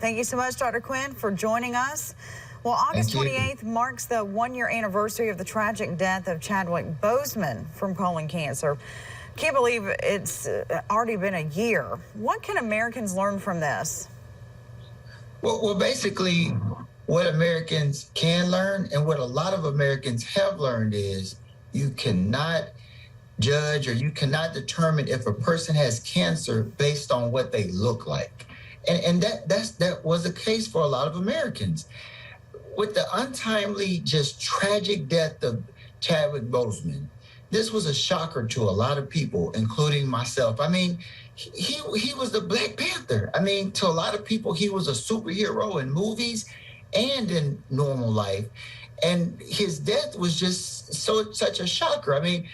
Thank you so much, Dr. Quinn, for joining us. Well, August 28th marks the one-year anniversary of the tragic death of Chadwick Boseman from colon cancer. Can't believe it's already been a year. What can Americans learn from this? Well, basically, what Americans can learn and what a lot of Americans have learned is you cannot judge or you cannot determine if a person has cancer based on what they look like. And that was the case for a lot of Americans. With the untimely, just tragic death of Chadwick Boseman, this was a shocker to a lot of people, including myself. I mean, he was the Black Panther. I mean, to a lot of people, he was a superhero in movies and in normal life. And his death was just such a shocker. I mean,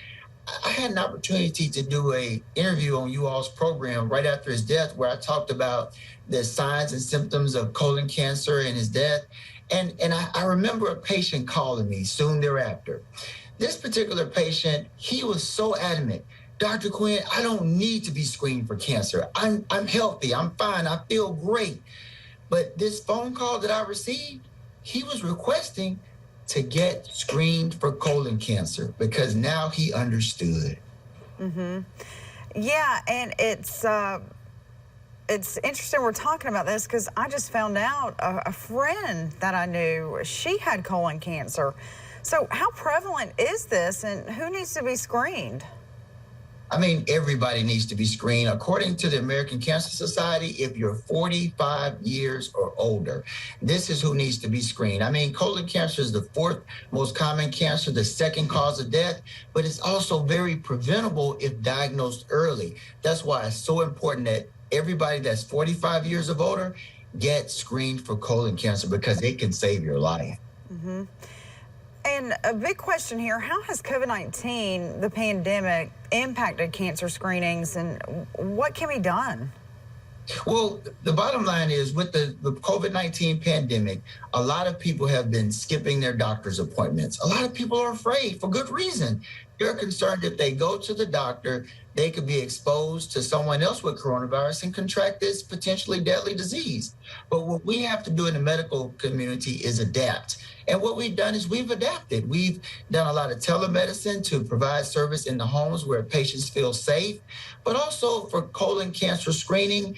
I had an opportunity to do an interview on you all's program right after his death, where I talked about the signs and symptoms of colon cancer and his death. And I remember a patient calling me soon thereafter. This particular patient, he was so adamant. Dr. Quinn, I don't need to be screened for cancer. I'm healthy. I'm fine. I feel great. But this phone call that I received, he was requesting to get screened for colon cancer because now he understood. Yeah, and it's interesting we're talking about this because I just found out a friend that I knew, she had colon cancer. So how prevalent is this and who needs to be screened? I mean, everybody needs to be screened. According to the American Cancer Society, if you're 45 years or older, this is who needs to be screened. I mean, colon cancer is the fourth most common cancer, the second cause of death, but it's also very preventable if diagnosed early. That's why it's so important that everybody that's 45 years of older get screened for colon cancer because it can save your life. And a big question here, how has COVID-19, the pandemic, impacted cancer screenings and what can be done? Well, the bottom line is with the COVID-19 pandemic, a lot of people have been skipping their doctor's appointments. A lot of people are afraid for good reason. They're concerned if they go to the doctor, they could be exposed to someone else with coronavirus and contract this potentially deadly disease. But what we have to do in the medical community is adapt. And what we've done is we've adapted. We've done a lot of telemedicine to provide service in the homes where patients feel safe, but also for colon cancer screening,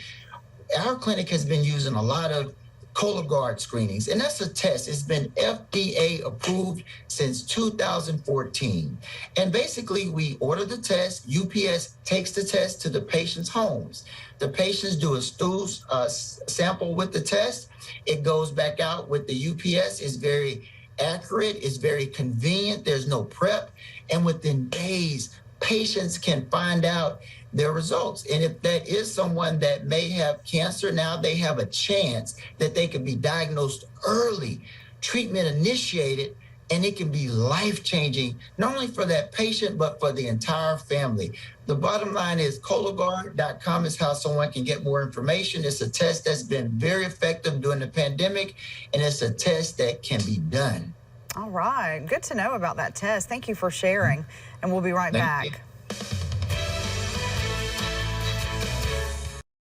our clinic has been using a lot of Cologuard screenings, and that's a test. It's been FDA approved since 2014. And basically, we order the test. UPS takes the test to the patient's homes. The patients do a stool sample with the test. It goes back out with the UPS. It's very accurate. It's very convenient. There's no prep. And within days, patients can find out their results. And if that is someone that may have cancer, now they have a chance that they can be diagnosed early, treatment initiated, and it can be life-changing, not only for that patient, but for the entire family. The bottom line is Cologuard.com is how someone can get more information. It's a test that's been very effective during the pandemic, and it's a test that can be done. All right, good to know about that test. Thank you for sharing, and we'll be right back.